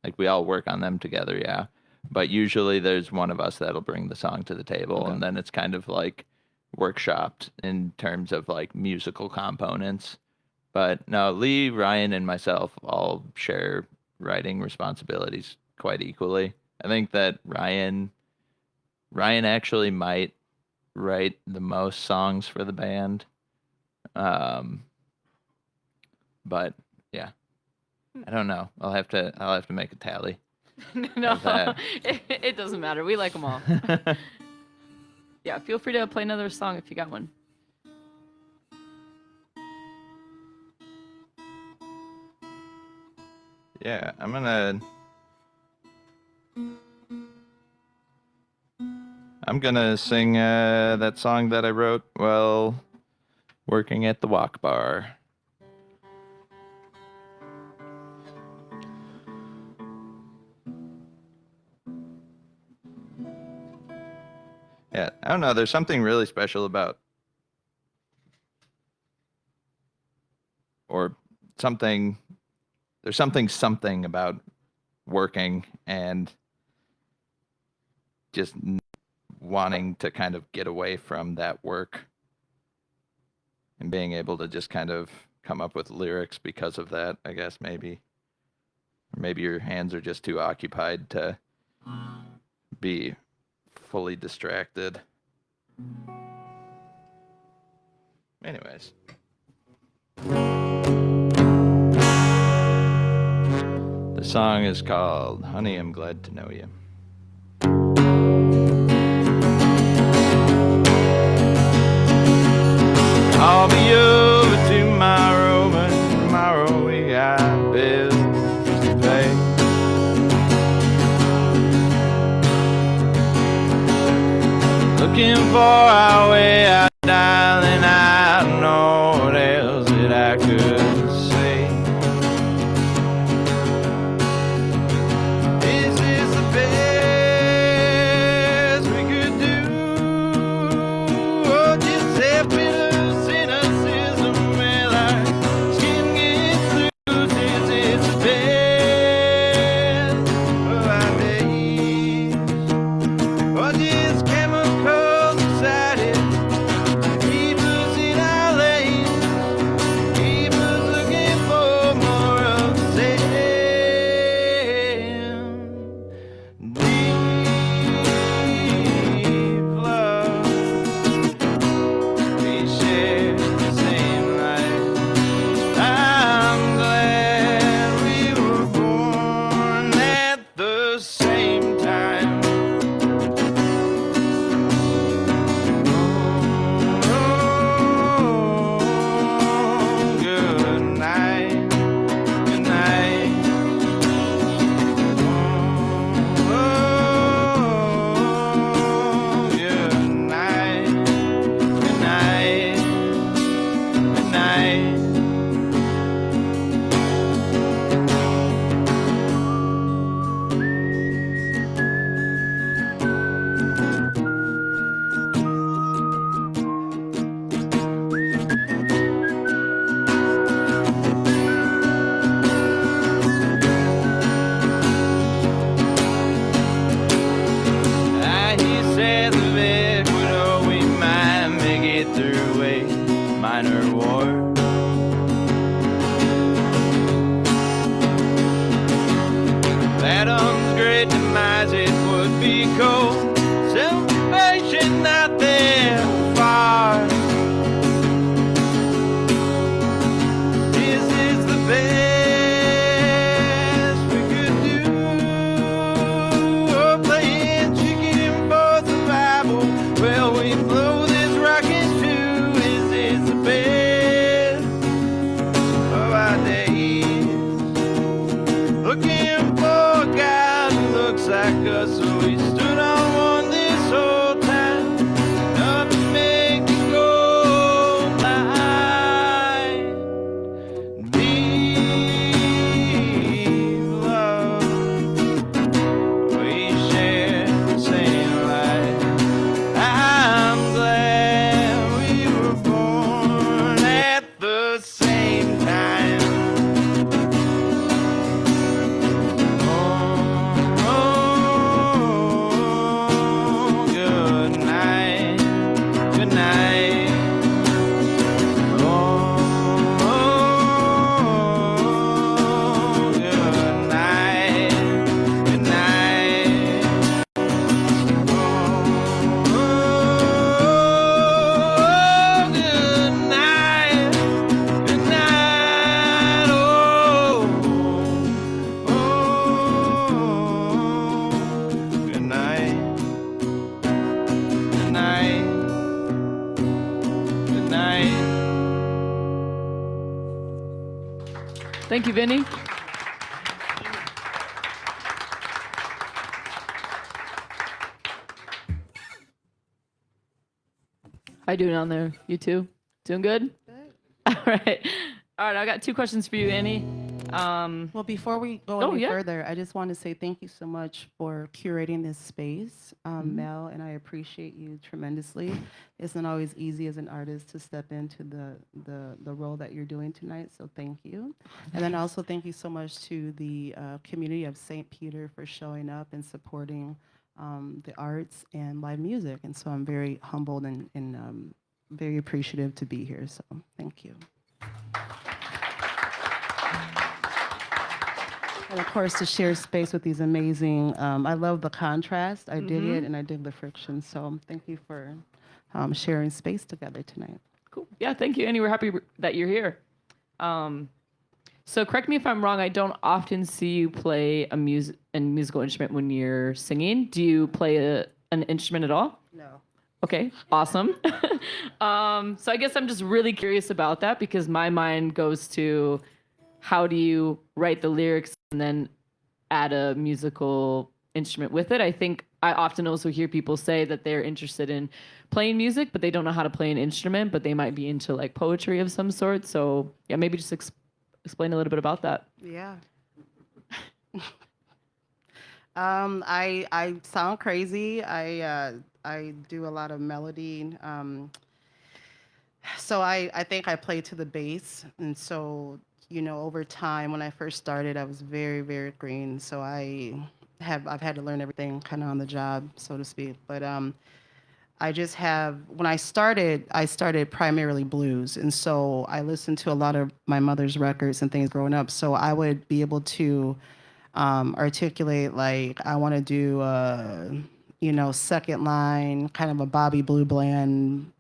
like we all work on them together, yeah. But usually there's one of us that'll bring the song to the table, and then it's kind of like workshopped in terms of like musical components. But no, Lee, Ryan, and myself all share writing responsibilities quite equally. I think that Ryan actually might write the most songs for the band. But yeah, I don't know. I'll have to make a tally. No, it doesn't matter. We like them all. Yeah, feel free to play another song if you got one. Yeah, I'm gonna sing that song that I wrote while working at the Walk Bar. Yeah, I don't know. There's something really special about, or something. There's something about working and just wanting to kind of get away from that work and being able to just kind of come up with lyrics because of that, I guess, maybe. Or maybe your hands are just too occupied to be fully distracted. Anyways. The song is called Honey, I'm Glad to Know You. I'll be over tomorrow, but tomorrow we got bills to pay. Looking for our way out, darling, I don't know what else that I could say. This is the best we could do. Oh, just help me lose cynicism, well, our skin gets loose. This is the best of our days. Oh, just chemicals excited, keep us in our lanes, keep us looking for more of the same. Deep love, we share the same life. I'm glad we were born at the same time. Good night, good night. Good night, good night, good night. He said the best would always might make it through a minor war. Adam's great demise, it would be cold. Salvation not there far. This is the best we could do. Oh, playing chicken for survival. Well, we blow this rocket too. This is the best of our days. Looking for a guy who looks like us, so we stood on one this whole time. Enough to make it go blind. Deep love, we share the same life. I'm glad we were born at the same time. Good night, good night. Good night, good night. Good night, good night. Good night, good night, good night. Thank you, Vinny. How you doing down there? You too? Doing good? Good. All right. All right, I got 2 questions for you, Annie. Well, before we go any further, I just want to say thank you so much for curating this space, Mel, and I appreciate you tremendously. It's not always easy as an artist to step into the role that you're doing tonight, so thank you. And then also thank you so much to the community of St. Peter for showing up and supporting the arts and live music. And so I'm very humbled and very appreciative to be here, so thank you. And of course, to share space with these amazing, I love the contrast. I dig it, and I dig the friction. So thank you for sharing space together tonight. Cool. Yeah, thank you, Annie. We're happy that you're here. So correct me if I'm wrong. I don't often see you play a musical instrument when you're singing. Do you play an instrument at all? No. Okay, awesome. So I guess I'm just really curious about that because my mind goes to how do you write the lyrics and then add a musical instrument with it. I think I often also hear people say that they're interested in playing music, but they don't know how to play an instrument, but they might be into like poetry of some sort. So yeah, maybe just explain a little bit about that. Yeah. I sound crazy. I do a lot of melody. So I think I play to the bass, and so over time when I first started, I was very, very green. So I've had to learn everything kind of on the job, so to speak. But I just have when I started primarily blues, and so I listened to a lot of my mother's records and things growing up. So I would be able to articulate like I want to do second line, kind of a Bobby Blue Bland,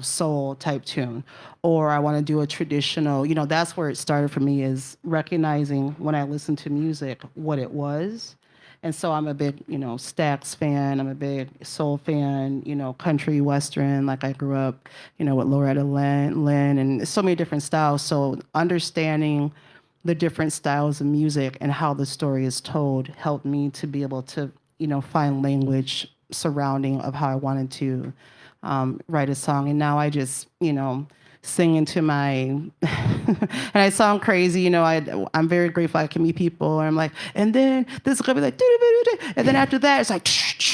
soul type tune, or I want to do a traditional, that's where it started for me, is recognizing when I listen to music what it was. And so I'm a big, Stax fan, I'm a big soul fan, country western, like I grew up, with Loretta Lynn and so many different styles. So understanding the different styles of music and how the story is told helped me to be able to, find language surrounding of how I wanted to write a song. And now I just, sing into my, and I sound crazy, I'm very grateful I can meet people. And I'm like, and then this is gonna be like, and then after that, it's like,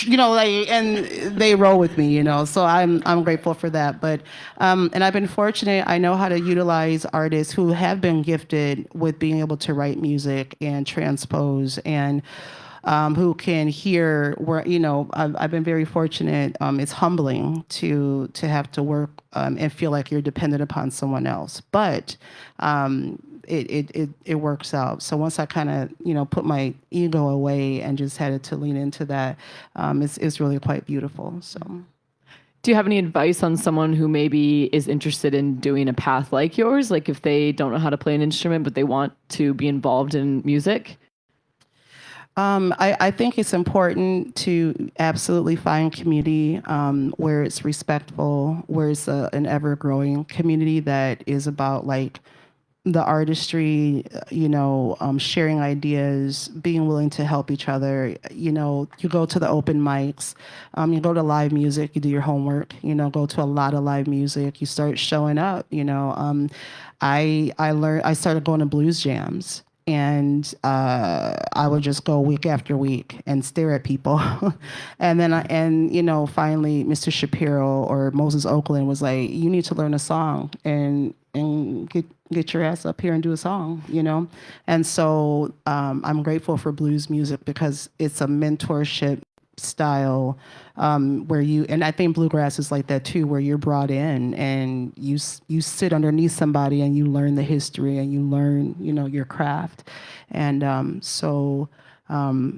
and they roll with me, so I'm grateful for that. But, and I've been fortunate, I know how to utilize artists who have been gifted with being able to write music and transpose and who can hear where, I've been very fortunate. It's humbling to have to work and feel like you're dependent upon someone else, but it works out. So once I kind of, put my ego away and just had to lean into that, it's really quite beautiful. So. Do you have any advice on someone who maybe is interested in doing a path like yours? Like if they don't know how to play an instrument, but they want to be involved in music? I think it's important to absolutely find community where it's respectful, where it's an ever-growing community that is about like the artistry, sharing ideas, being willing to help each other. You go to the open mics, you go to live music, you do your homework, go to a lot of live music, you start showing up, I started going to blues jams. And I would just go week after week and stare at people. And then, finally, Mr. Shapiro or Moses Oakland was like, you need to learn a song and get your ass up here and do a song, And so I'm grateful for blues music because it's a mentorship style where and I think bluegrass is like that too, where you're brought in and you sit underneath somebody and you learn the history and you learn your craft, and so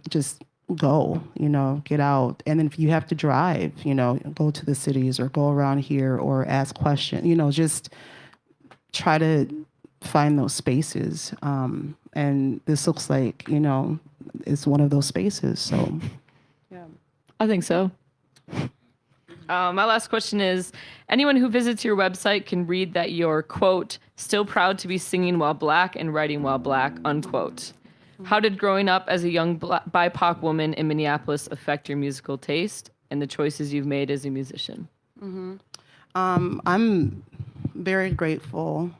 just go, get out, and then if you have to drive, go to the cities or go around here or ask questions, just try to find those spaces, and this looks like it's one of those spaces. So I think so. My last question is, anyone who visits your website can read that you're, quote, still proud to be singing while Black and writing while Black, unquote. How did growing up as a young BIPOC woman in Minneapolis affect your musical taste and the choices you've made as a musician? I'm very grateful.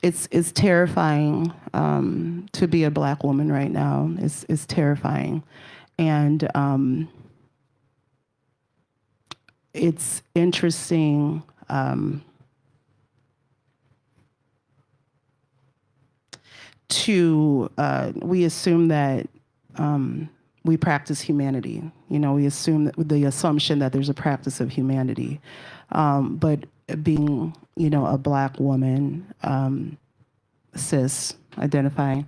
It's terrifying to be a Black woman right now. It's terrifying, and it's interesting. We assume that we practice humanity. You know, we assume that the assumption that there's a practice of humanity, but being, you know, a Black woman, cis identifying,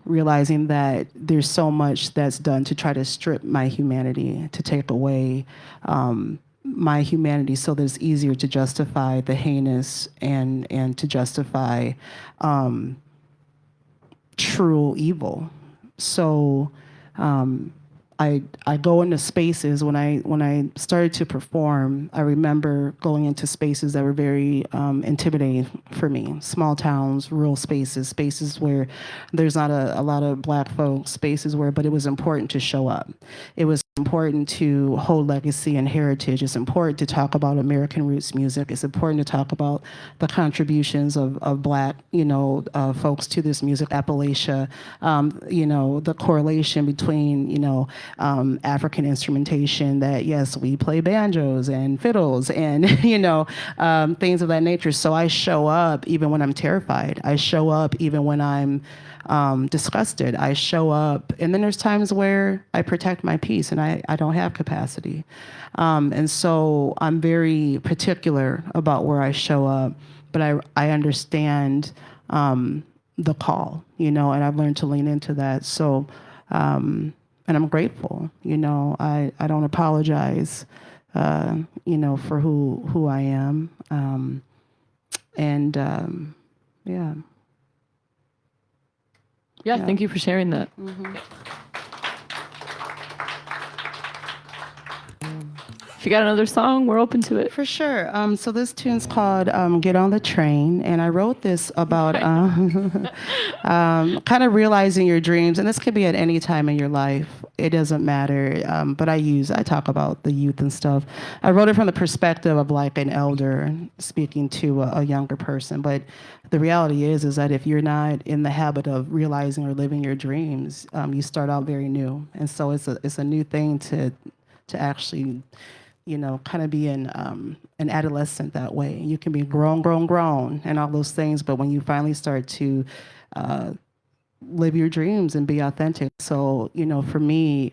realizing that there's so much that's done to try to strip my humanity, to take away my humanity, so that it's easier to justify the heinous and to justify true evil. So I go into spaces. When I started to perform, I remember going into spaces that were very intimidating for me. Small towns, rural spaces where there's not a lot of Black folks, spaces where, but it was important to show up. It was important to hold legacy and heritage. It's important to talk about American roots music. It's important to talk about the contributions of Black, you know, folks to this music, Appalachia, you know, the correlation between, you know, African instrumentation, that yes, we play banjos and fiddles and, you know, things of that nature. So I show up even when I'm terrified. I show up even when I'm disgusted. I show up, and then there's times where I protect my peace and I don't have capacity. And so I'm very particular about where I show up, but I understand the call, you know, and I've learned to lean into that. So, and I'm grateful, you know, I don't apologize, you know, for who I am. Yeah. Yeah, thank you for sharing that. Mm-hmm. If you got another song, we're open to it. For sure. So this tune's called Get on the Train, and I wrote this about kind of realizing your dreams, and this could be at any time in your life. It doesn't matter, but I talk about the youth and stuff. I wrote it from the perspective of like an elder speaking to a younger person, but the reality is that if you're not in the habit of realizing or living your dreams, you start out very new, and so it's a new thing to actually, you know, kind of be an adolescent that way. You can be grown, and all those things, but when you finally start to live your dreams and be authentic. So, you know, for me,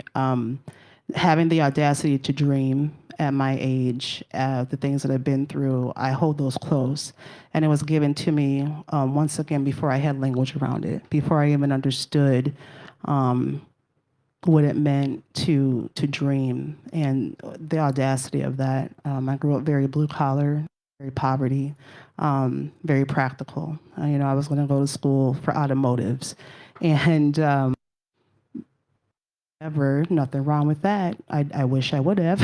having the audacity to dream at my age, the things that I've been through, I hold those close. And it was given to me, once again, before I had language around it, before I even understood what it meant to dream and the audacity of that. I grew up very blue collar, very poverty, very practical. You know, I was going to go to school for automotives, and nothing wrong with that. I wish I would have,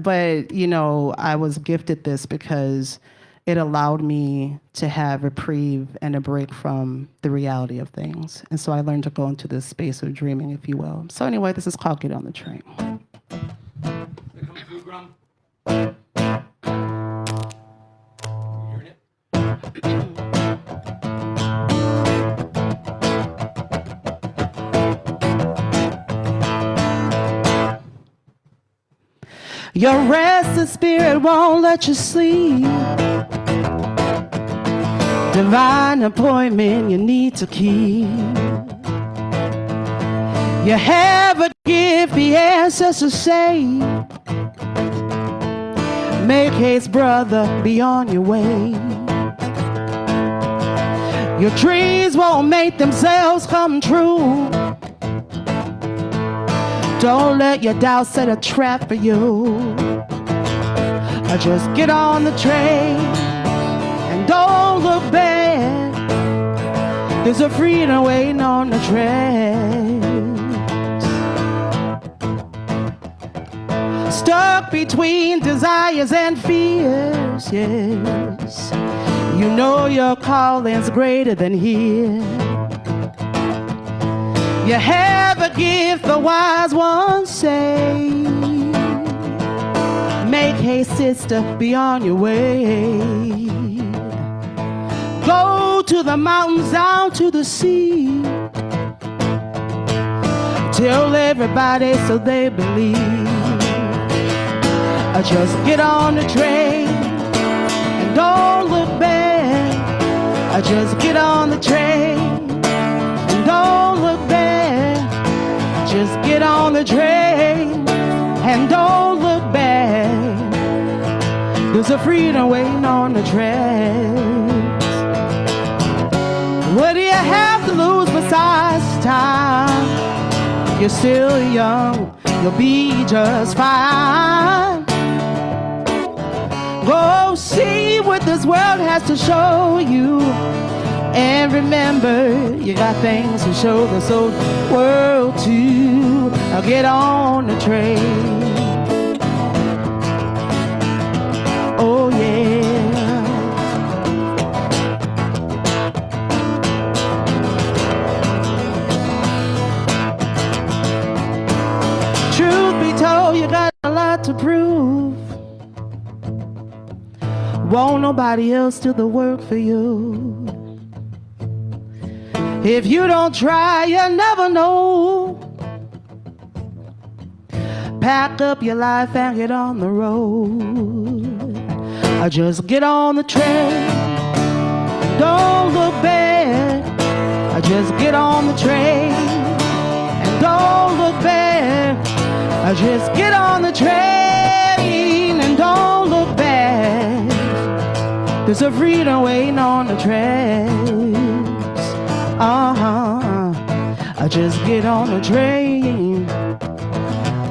but you know, I was gifted this because it allowed me to have reprieve and a break from the reality of things. And so I learned to go into this space of dreaming, if you will. So anyway, this is called Get on the Train. Your restless spirit won't let you sleep. Divine appointment you need to keep. You have a gift the ancestors say. Make haste, brother, be on your way. Your dreams won't make themselves come true. Don't let your doubts set a trap for you. Just get on the train and don't look back. There's a freedom waiting on the tracks. Stuck between desires and fears, yes. You know your calling's greater than here. You have a gift, the wise ones say. Make haste, sister, be on your way. Go to the mountains, down to the sea. Tell everybody so they believe. Just get on the train and don't look back. Just get on the train and don't look back. Just get on the train and don't look back. There's a freedom waiting on the tracks. What do you have to lose besides time? You're still young, you'll be just fine. Go see what this world has to show you. And remember, you got things to show this old world too. Now get on the train. Oh yeah. Truth be told, you got a lot to prove. Won't nobody else do the work for you. If you don't try, you'll never know. Pack up your life and get on the road. I just get on the train, don't look back. I just get on the train and don't look back. I just get on the train and don't look back. There's a freedom waiting on the tracks. I just get on the train.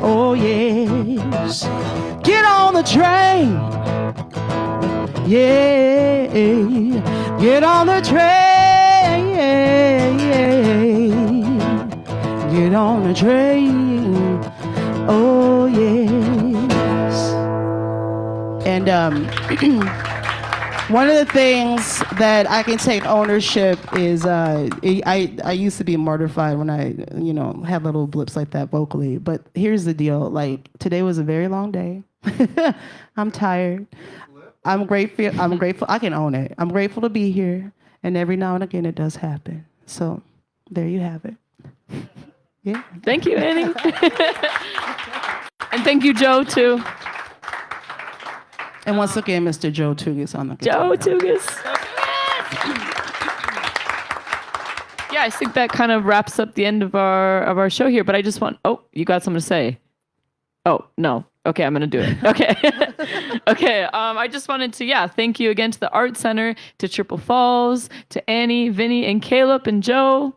Oh yes, get on the train. Yeah, get on the train. Get on the train. Oh yes. And one of the things that I can take ownership is I used to be mortified when I had little blips like that vocally. But here's the deal: like today was a very long day. I'm tired. I'm grateful. I can own it. I'm grateful to be here, and every now and again it does happen. So there you have it. Yeah. Thank you, Annie. And thank you, Joe, too. And once again, Mr. Joe Tugas on the guitar. Joe Tugas. Yeah, I think that kind of wraps up the end of our show here. But I just want. Oh, you got something to say? Oh no. Okay, I'm gonna do it. Okay. Okay. I just wanted to thank you again to the Art Center, to Triple Falls, to Annie, Vinny, and Caleb and Joe.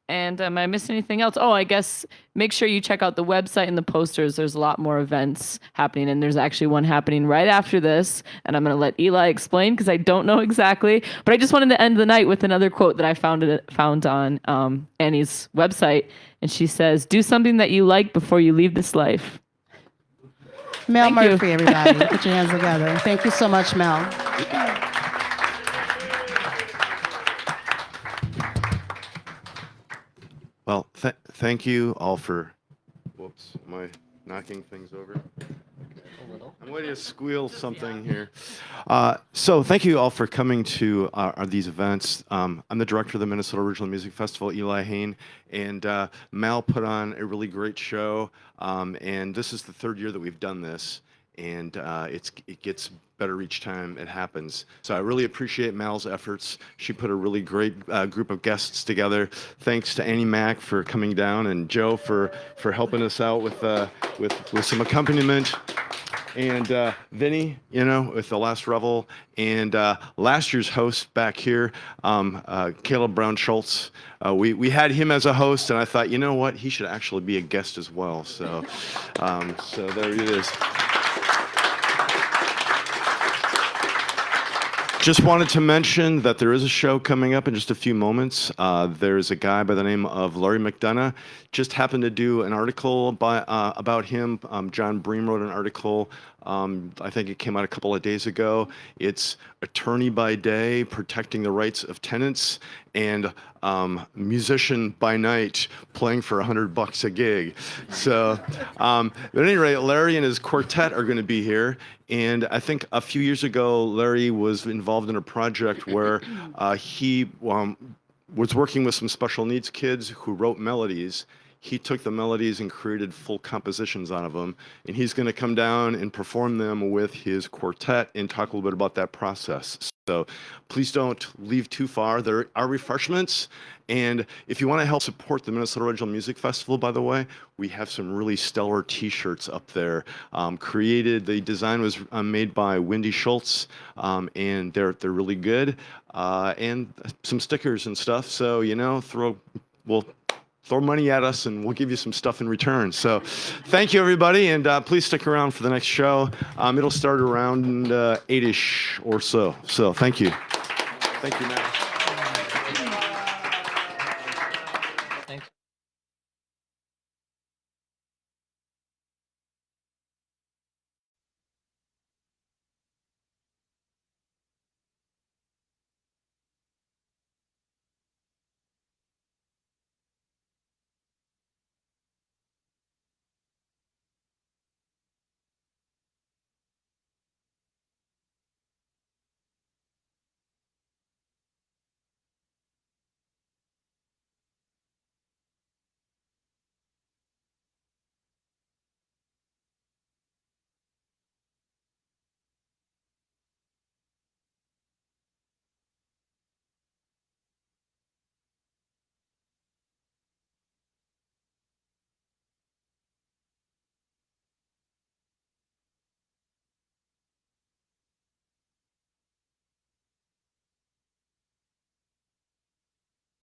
And am I missing anything else? Oh, I guess make sure you check out the website and the posters. There's a lot more events happening, and there's actually one happening right after this. And I'm going to let Eli explain because I don't know exactly. But I just wanted to end the night with another quote that I found on Annie's website. And she says, "Do something that you like before you leave this life." Mel Thank Murphy, you. everybody. Put your hands together. Thank you so much, Mel. Well, thank you all for. Whoops, am I knocking things over? I'm waiting to squeal something here. So thank you all for coming to these events. I'm the director of the Minnesota Original Music Festival, Eli Hain, and Mal put on a really great show. And this is the third year that we've done this, and it gets better each time it happens. So I really appreciate Mal's efforts. She put a really great group of guests together. Thanks to Annie Mac for coming down, and Joe for helping us out with some accompaniment, and Vinny, with the last revel, and last year's host back here, Caleb Brown Schultz. We had him as a host, and I thought, you know what, he should actually be a guest as well. So there it is. Just wanted to mention that there is a show coming up in just a few moments. There's a guy by the name of Larry McDonough. Just happened to do an article about him. John Bream wrote an article. I think it came out a couple of days ago. It's Attorney by Day, Protecting the Rights of Tenants. and musician by night, playing for $100 a gig. So, at any rate, Larry and his quartet are going to be here. And I think a few years ago, Larry was involved in a project where he was working with some special needs kids who wrote melodies. He took the melodies and created full compositions out of them. And he's going to come down and perform them with his quartet and talk a little bit about that process. So please don't leave too far. There are refreshments. And if you want to help support the Minnesota Original Music Festival, by the way, we have some really stellar T-shirts up there. The design was made by Wendy Schultz, and they're really good. And some stickers and stuff. So, you know, throw money at us and we'll give you some stuff in return. So thank you, everybody, and please stick around for the next show. It'll start around 8-ish or so. So thank you. Thank you, Matt.